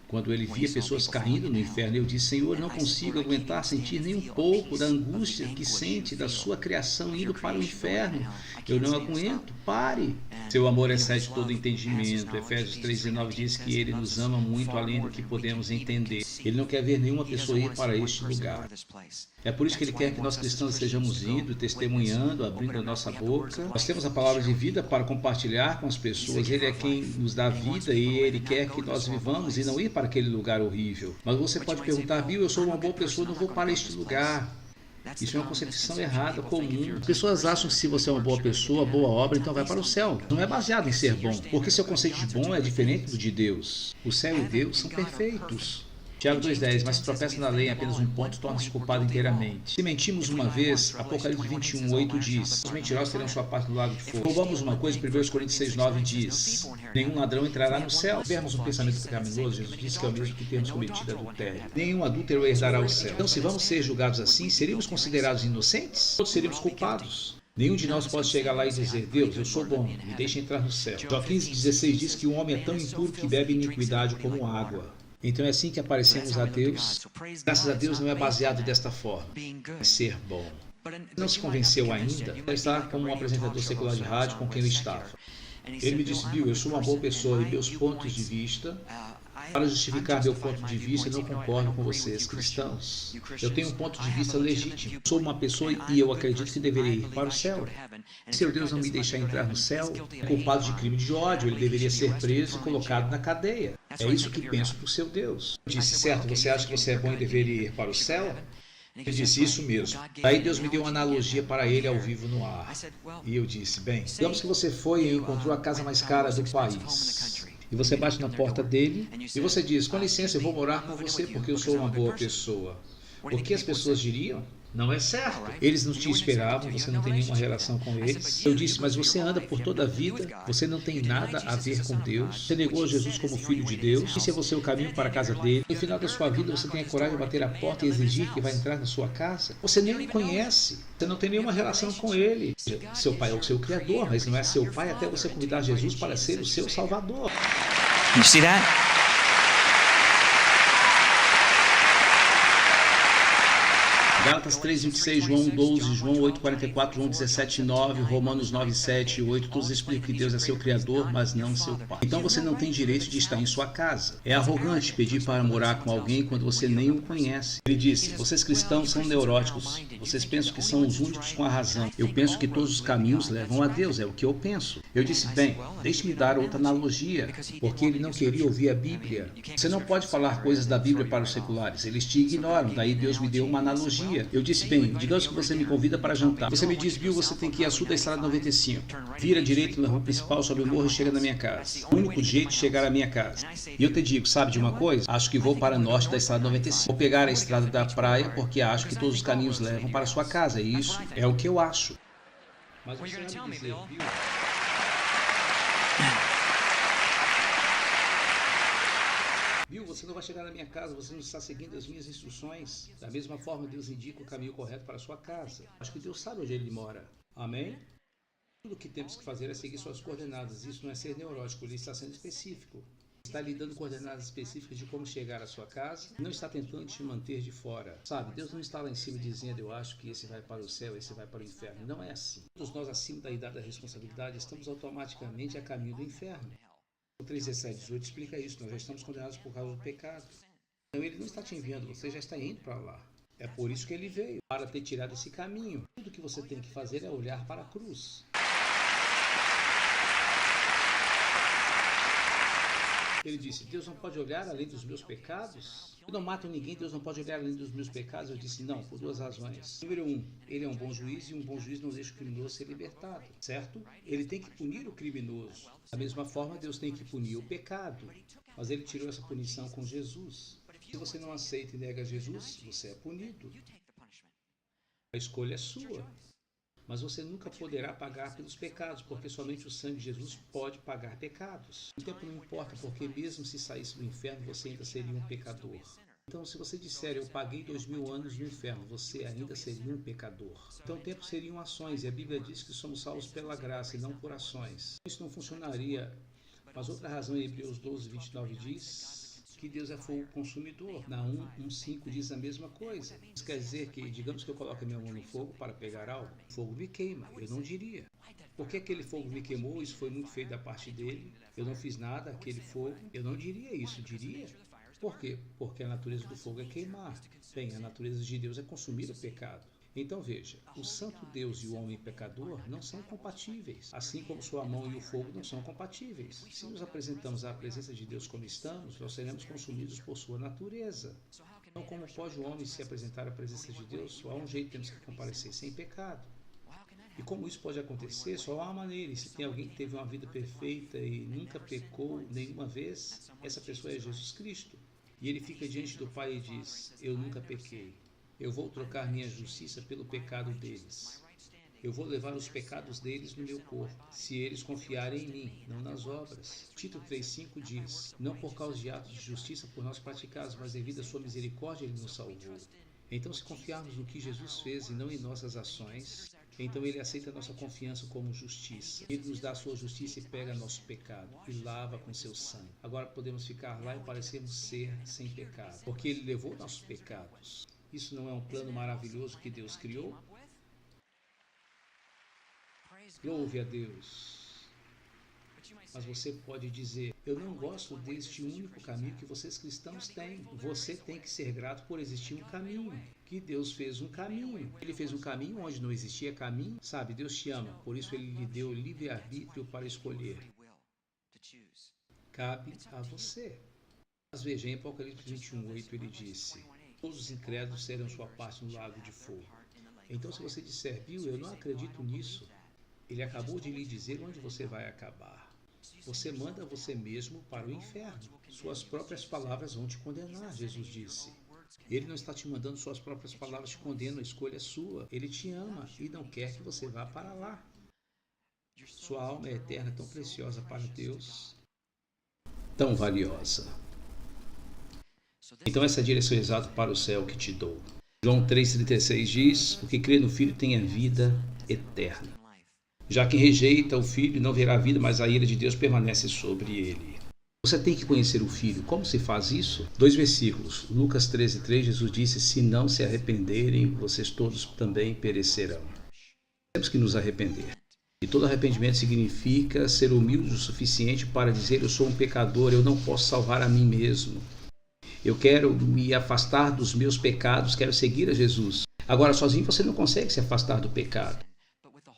Quando ele via pessoas caindo no inferno, eu disse, Senhor, não consigo aguentar sentir nem um pouco da angústia que sente da sua criação indo para o inferno. Eu não aguento, pare. Seu amor excede todo entendimento. Efésios 3:19 diz que ele nos ama muito além do que podemos entender. Ele não quer ver nenhuma pessoa ir para este lugar. É por isso que ele quer que nós cristãos estejamos indo, testemunhando, abrindo a nossa boca. Nós temos a palavra de vida para compartilhar com as pessoas. Ele é quem nos dá vida e ele quer que nós vivamos e não ir para aquele lugar horrível. Mas você pode perguntar, Bill, eu sou uma boa pessoa, não vou para este lugar. Isso é uma concepção errada, comum. As pessoas acham que se você é uma boa pessoa, boa obra, então vai para o céu. Não é baseado em ser bom, porque seu conceito de bom é diferente do de Deus. O céu e Deus são perfeitos. Tiago 2:10, mas se tropeça na lei em apenas um ponto, torna-se culpado inteiramente. Se mentimos uma vez, Apocalipse 21:8 diz, os mentirosos terão sua parte do lago de fogo. Roubamos uma coisa, 1 Coríntios 6:9 diz, nenhum ladrão entrará no céu. Se tivermos um pensamento pecaminoso, Jesus disse que é o mesmo que termos cometido adultério. Nenhum adúltero herdará o céu. Então, se vamos ser julgados assim, seríamos considerados inocentes? Todos seríamos culpados. Nenhum de nós pode chegar lá e dizer, Deus, eu sou bom, me deixe entrar no céu. Jó 15:16 diz que o homem é tão impuro que bebe iniquidade como água. Então é assim que aparecemos a Deus. Graças a Deus não é baseado desta forma, em ser bom. Não se convenceu ainda, já está como um apresentador secular de rádio com quem eu estava. Ele me disse, Bill, eu sou uma boa pessoa e meus pontos de vista, para justificar meu ponto de vista, eu não concordo com vocês, cristãos. Eu tenho um ponto de vista legítimo. Sou uma pessoa e eu acredito que deveria ir para o céu. Se Deus não me deixar entrar no céu, é culpado de crime de ódio, ele deveria ser preso e colocado na cadeia. É isso que penso para o seu Deus. Eu disse, certo, você acha que você é bom e deveria ir para o céu? Ele disse, isso mesmo. Daí Deus me deu uma analogia para ele ao vivo no ar. E eu disse, bem, digamos que você foi e encontrou a casa mais cara do país. E você bate na porta dele e você diz, com licença, eu vou morar com você porque eu sou uma boa pessoa. O que as pessoas diriam? Não é certo. Eles não te esperavam, você não tem nenhuma relação com eles. Eu disse, mas você anda por toda a vida, você não tem nada a ver com Deus. Você negou Jesus como filho de Deus. Esse é você o caminho para a casa dele. No final da sua vida, você tem a coragem de bater a porta e exigir que vai entrar na sua casa. Você nem o conhece. Você não tem nenhuma relação com ele. Seu pai é o seu criador, mas não é seu pai até você convidar Jesus para ser o seu salvador. You see that? Gálatas 3:26, João 12, João 8:44, João 17:9, Romanos 9:7 e 8, todos explicam que Deus é seu Criador, mas não seu Pai. Então você não tem direito de estar em sua casa. É arrogante pedir para morar com alguém quando você nem o conhece. Ele disse, vocês cristãos são neuróticos, vocês pensam que são os únicos com a razão. Eu penso que todos os caminhos levam a Deus, é o que eu penso. Eu disse, bem, deixe-me dar outra analogia, porque ele não queria ouvir a Bíblia. Você não pode falar coisas da Bíblia para os seculares, eles te ignoram, daí Deus me deu uma analogia. Eu disse, bem, digamos que você me convida para jantar. Você me diz, Bill, você tem que ir a sul da estrada 95. Vira direito na rua principal, sobe o morro e chega na minha casa. O único jeito de chegar à minha casa. E eu te digo, sabe de uma coisa? Acho que vou para norte da estrada 95. Vou pegar a estrada da praia porque acho que todos os caminhos levam para a sua casa. E isso é o que eu acho. Mas você vai me dizer, Bill... Bill, você não vai chegar na minha casa, você não está seguindo as minhas instruções. Da mesma forma, Deus indica o caminho correto para a sua casa. Acho que Deus sabe onde ele mora. Amém? Tudo o que temos que fazer é seguir suas coordenadas. Isso não é ser neurótico, ele está sendo específico. Está lhe dando coordenadas específicas de como chegar à sua casa e não está tentando te manter de fora. Sabe, Deus não está lá em cima dizendo, eu acho que esse vai para o céu, esse vai para o inferno. Não é assim. Todos nós, acima da idade da responsabilidade, estamos automaticamente a caminho do inferno. O 3:17-18 explica isso, nós já estamos condenados por causa do pecado. Então ele não está te enviando, você já está indo para lá. É por isso que ele veio, para ter tirado esse caminho. Tudo que você tem que fazer é olhar para a cruz. Ele disse, Deus não pode olhar além dos meus pecados? Eu não mato ninguém, Deus não pode olhar além dos meus pecados? Eu disse, não, por duas razões. Número 1, ele é um bom juiz e um bom juiz não deixa o criminoso ser libertado, certo? Ele tem que punir o criminoso. Da mesma forma, Deus tem que punir o pecado. Mas ele tirou essa punição com Jesus. Se você não aceita e nega Jesus, você é punido. A escolha é sua. Mas você nunca poderá pagar pelos pecados, porque somente o sangue de Jesus pode pagar pecados. O tempo não importa, porque mesmo se saísse do inferno, você ainda seria um pecador. Então, se você disser, eu paguei 2000 anos no inferno, você ainda seria um pecador. Então, o tempo seriam ações, e a Bíblia diz que somos salvos pela graça e não por ações. Isso não funcionaria. Mas outra razão, em Hebreus 12:29 diz... que Deus é fogo consumidor. Na 1:5 diz a mesma coisa. Isso quer dizer que, digamos que eu coloque a minha mão no fogo para pegar algo, o fogo me queima. Eu não diria. Por que aquele fogo me queimou? Isso foi muito feio da parte dele. Eu não fiz nada, aquele fogo. Eu não diria isso, diria. Por quê? Porque a natureza do fogo é queimar. Bem, a natureza de Deus é consumir o pecado. Então veja, o santo Deus e o homem pecador não são compatíveis, assim como sua mão e o fogo não são compatíveis. Se nos apresentamos à presença de Deus como estamos, nós seremos consumidos por sua natureza. Então, como pode o homem se apresentar à presença de Deus? Só há um jeito, temos que comparecer sem pecado. E como isso pode acontecer? Só há uma maneira. E se tem alguém que teve uma vida perfeita e nunca pecou nenhuma vez, essa pessoa é Jesus Cristo. E ele fica diante do Pai e diz, eu nunca pequei. Eu vou trocar minha justiça pelo pecado deles. Eu vou levar os pecados deles no meu corpo, se eles confiarem em mim, não nas obras. Tito 3:5 diz, não por causa de atos de justiça por nós praticados, mas devido à sua misericórdia ele nos salvou. Então, se confiarmos no que Jesus fez e não em nossas ações, então ele aceita a nossa confiança como justiça. Ele nos dá a sua justiça e pega nosso pecado e lava com seu sangue. Agora podemos ficar lá e parecermos ser sem pecado, porque ele levou nossos pecados. Isso não é um plano maravilhoso que Deus criou? Louve a Deus. Mas você pode dizer, eu não gosto deste único caminho que vocês cristãos têm. Você tem que ser grato por existir um caminho. Que Deus fez um caminho. Ele fez um caminho onde não existia caminho. Sabe, Deus te ama, por isso ele lhe deu livre-arbítrio para escolher. Cabe a você. Mas veja, em Apocalipse 21:8 ele disse, todos os incrédulos serão sua parte no lago de fogo. Então, se você disser, Bill, eu não acredito nisso, ele acabou de lhe dizer onde você vai acabar. Você manda você mesmo para o inferno. Suas próprias palavras vão te condenar, Jesus disse. Ele não está te mandando, suas próprias palavras te condenam, a escolha é sua. Ele te ama e não quer que você vá para lá. Sua alma é eterna, tão preciosa para Deus, tão valiosa. Então essa é a direção exata para o céu que te dou. João 3,36 diz, o que crê no Filho tem a vida eterna. Já quem rejeita o Filho não verá a vida, mas a ira de Deus permanece sobre ele. Você tem que conhecer o Filho. Como se faz isso? 2 versículos. Lucas 13:3, Jesus disse: se não se arrependerem, vocês todos também perecerão. Temos que nos arrepender. E todo arrependimento significa ser humilde o suficiente para dizer: eu sou um pecador, eu não posso salvar a mim mesmo. Eu quero me afastar dos meus pecados, quero seguir a Jesus. Agora, sozinho você não consegue se afastar do pecado.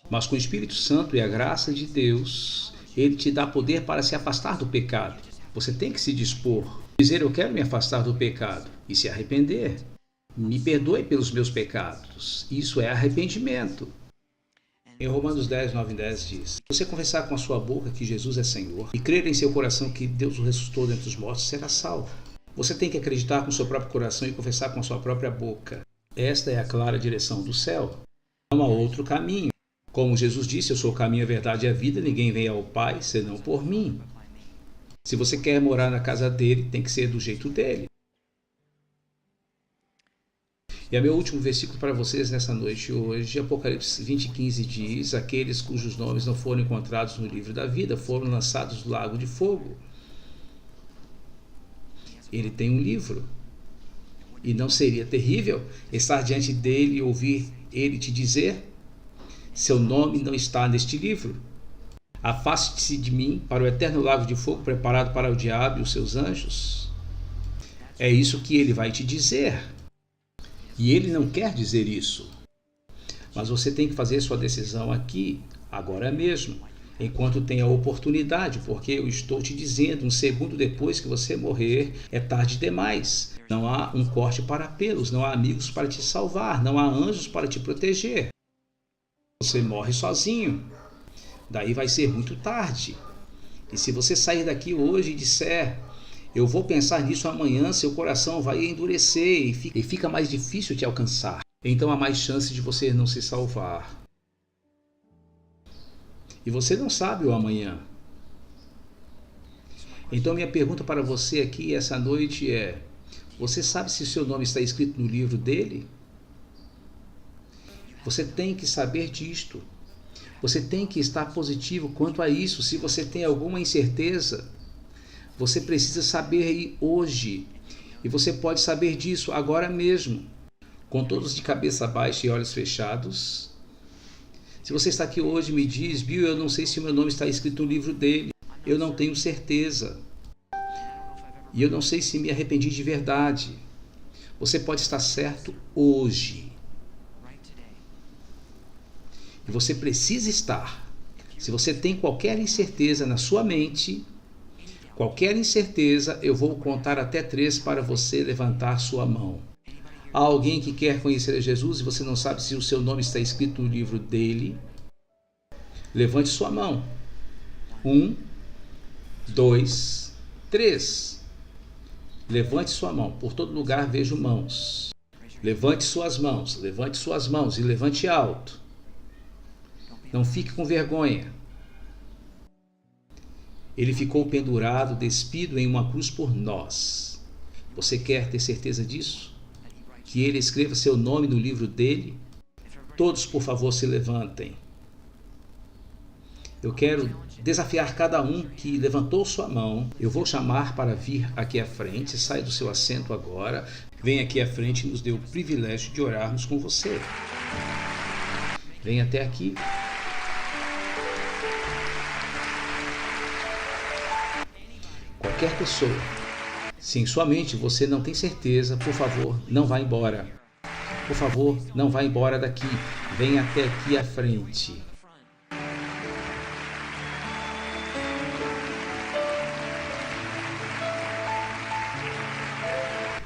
Mas com o Espírito Santo e a graça de Deus, Ele te dá poder para se afastar do pecado. Você tem que se dispor, dizer: eu quero me afastar do pecado e se arrepender. Me perdoe pelos meus pecados. Isso é arrependimento. Em Romanos 10, 9 e 10 diz: se você confessar com a sua boca que Jesus é Senhor e crer em seu coração que Deus o ressuscitou dentre os mortos, será salvo. Você tem que acreditar com o seu próprio coração e confessar com a sua própria boca. Esta é a clara direção do céu. Não há outro caminho. Como Jesus disse: eu sou o caminho, a verdade e a vida, ninguém vem ao Pai senão por mim. Se você quer morar na casa dele, tem que ser do jeito dele. E é meu último versículo para vocês nessa noite hoje. Apocalipse 20:15 diz: aqueles cujos nomes não foram encontrados no livro da vida foram lançados no lago de fogo. Ele tem um livro. E não seria terrível estar diante dele e ouvir ele te dizer: seu nome não está neste livro. Afaste-se de mim para o eterno lago de fogo preparado para o diabo e os seus anjos. É isso que ele vai te dizer. E ele não quer dizer isso. Mas você tem que fazer sua decisão aqui, agora mesmo, enquanto tem a oportunidade, porque eu estou te dizendo, um segundo depois que você morrer, é tarde demais. Não há um corte para pelos, não há amigos para te salvar, não há anjos para te proteger. Você morre sozinho. Daí vai ser muito tarde. E se você sair daqui hoje e disser: eu vou pensar nisso amanhã, seu coração vai endurecer e fica mais difícil te alcançar. Então há mais chance de você não se salvar. E você não sabe o amanhã. Então minha pergunta para você aqui essa noite é: você sabe se o seu nome está escrito no livro dele? Você tem que saber disto. Você tem que estar positivo quanto a isso. Se você tem alguma incerteza, você precisa saber hoje. E você pode saber disso agora mesmo, com todos de cabeça baixa e olhos fechados. Se você está aqui hoje e me diz: Bill, eu não sei se o meu nome está escrito no livro dele. Eu não tenho certeza. E eu não sei se me arrependi de verdade. Você pode estar certo hoje. E você precisa estar. Se você tem qualquer incerteza na sua mente, qualquer incerteza, eu vou contar até 3 para você levantar sua mão. Há alguém que quer conhecer a Jesus e você não sabe se o seu nome está escrito no livro dele? Levante sua mão. 1, 2, 3. Levante sua mão. Por todo lugar vejo mãos. Levante suas mãos e levante alto. Não fique com vergonha. Ele ficou pendurado, despido em uma cruz por nós. Você quer ter certeza disso? Que ele escreva seu nome no livro dele? Todos, por favor, se levantem. Eu quero desafiar cada um que levantou sua mão. Eu vou chamar para vir aqui à frente. Sai do seu assento agora. Vem aqui à frente e nos dê o privilégio de orarmos com você. Vem até aqui. Qualquer pessoa, se em sua mente você não tem certeza, por favor, não vá embora. Por favor, não vá embora daqui. Venha até aqui à frente.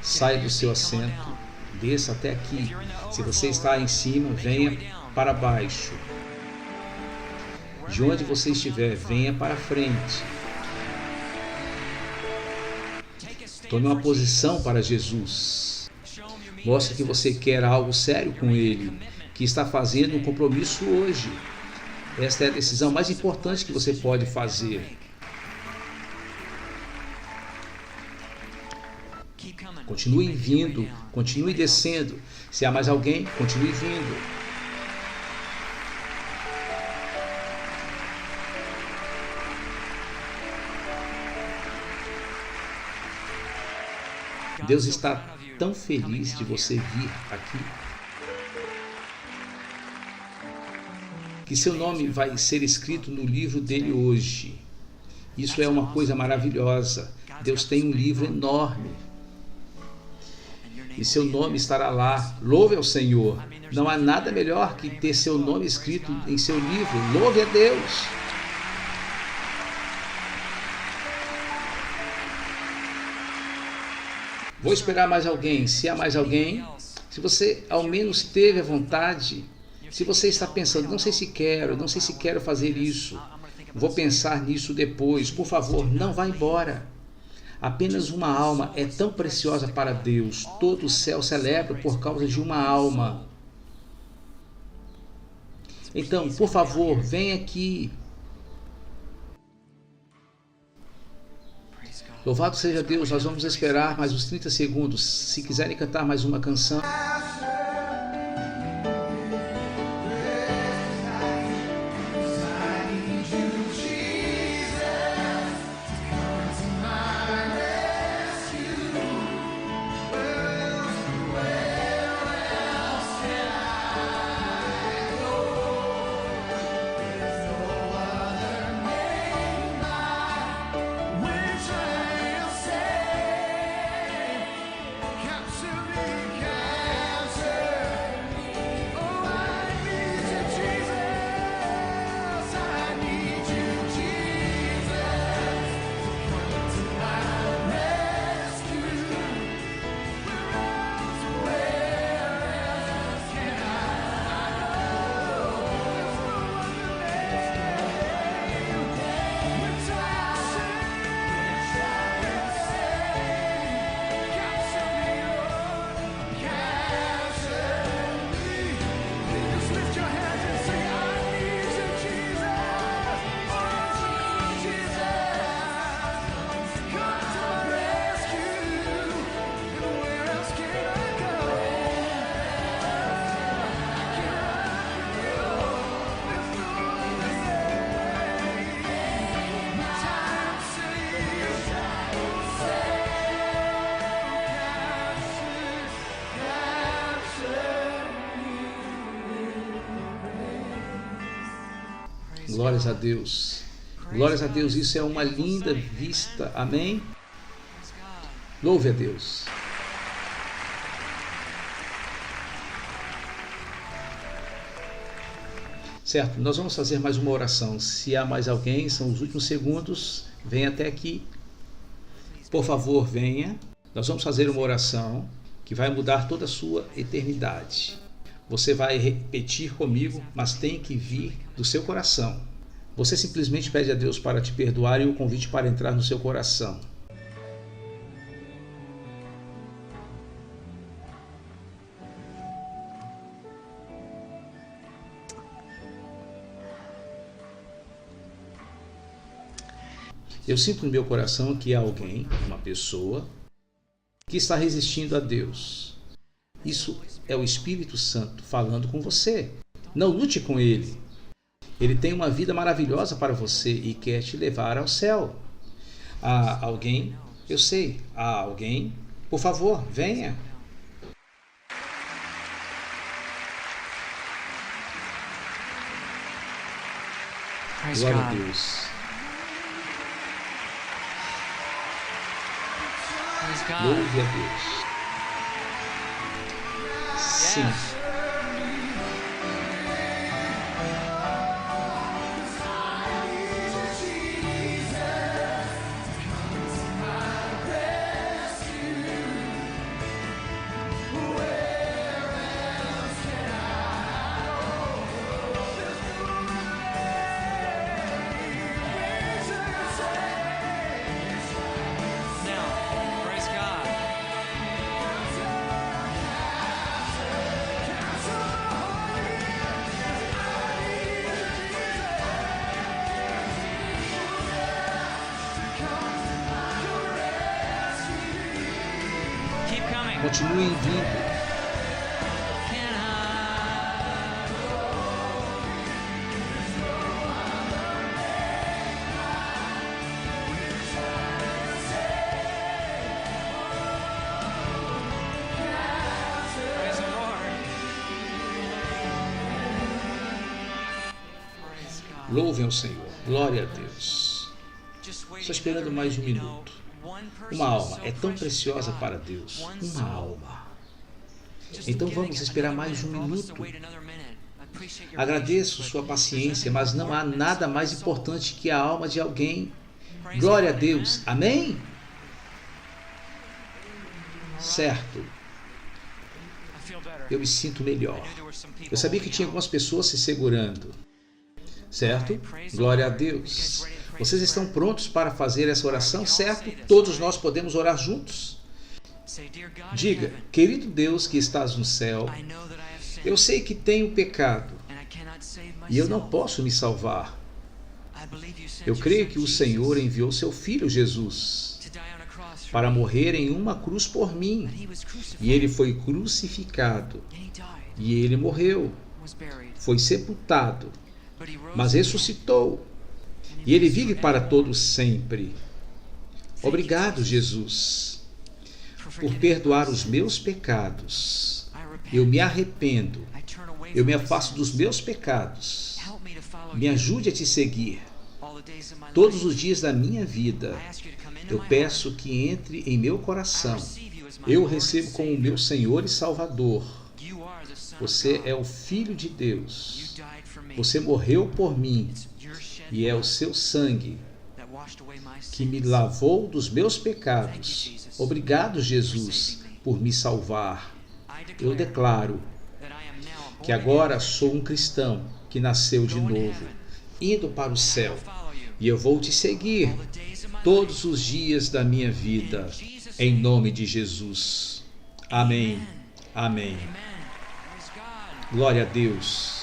Saia do seu assento, desça até aqui. Se você está em cima, venha para baixo. De onde você estiver, venha para frente. Tome uma posição para Jesus. Mostre que você quer algo sério com Ele, que está fazendo um compromisso hoje. Esta é a decisão mais importante que você pode fazer. Continue vindo, continue descendo. Se há mais alguém, continue vindo. Deus está tão feliz de você vir aqui, que seu nome vai ser escrito no livro dele hoje. Isso é uma coisa maravilhosa. Deus tem um livro enorme e seu nome estará lá. Louve ao Senhor. Não há nada melhor que ter seu nome escrito em seu livro. Louve a Deus. Vou esperar mais alguém. Se há mais alguém, se você ao menos teve a vontade, se você está pensando, não sei se quero fazer isso, vou pensar nisso depois, por favor, não vá embora. Apenas uma alma é tão preciosa para Deus. Todo o céu celebra por causa de uma alma. Então, por favor, venha aqui. Louvado seja Deus, nós vamos esperar mais uns 30 segundos. Se quiserem cantar mais uma canção. Glórias a Deus. Glórias a Deus, isso é uma linda vista. Amém? Louve a Deus. Certo, nós vamos fazer mais uma oração. Se há mais alguém, são os últimos segundos. Venha até aqui. Por favor, venha. Nós vamos fazer uma oração que vai mudar toda a sua eternidade. Você vai repetir comigo, mas tem que vir do seu coração. Você simplesmente pede a Deus para te perdoar e o convite para entrar no seu coração. Eu sinto no meu coração que há alguém, uma pessoa, que está resistindo a Deus. Isso é o Espírito Santo falando com você. Não lute com ele. Ele tem uma vida maravilhosa para você e quer te levar ao céu. Há alguém? Eu sei. Há alguém? Por favor, venha. Glória a Deus. Louve a Deus. Sim. Continuem vindo. Louvem ao Senhor. Glória a Deus. Estou esperando mais de um minuto. Uma alma é tão preciosa para Deus. Uma alma. Então vamos esperar mais de um minuto. Agradeço sua paciência, mas não há nada mais importante que a alma de alguém. Glória a Deus. Amém? Certo. Eu me sinto melhor. Eu sabia que tinha algumas pessoas se segurando. Certo? Glória a Deus. Vocês estão prontos para fazer essa oração, certo? Todos nós podemos orar juntos? Diga, querido Deus que estás no céu, eu sei que tenho pecado e eu não posso me salvar. Eu creio que o Senhor enviou seu Filho Jesus para morrer em uma cruz por mim. E ele foi crucificado. E ele morreu. Foi sepultado. Mas ressuscitou. E ele vive para todos sempre. Obrigado, Jesus, por perdoar os meus pecados. Eu me arrependo. Eu me afasto dos meus pecados. Me ajude a te seguir todos os dias da minha vida. Eu peço que entre em meu coração. Eu o recebo como meu Senhor e Salvador. Você é o Filho de Deus. Você morreu por mim. E é o seu sangue que me lavou dos meus pecados. Obrigado, Jesus, por me salvar. Eu declaro que agora sou um cristão que nasceu de novo, indo para o céu. E eu vou te seguir todos os dias da minha vida, em nome de Jesus. Amém. Amém. Glória a Deus.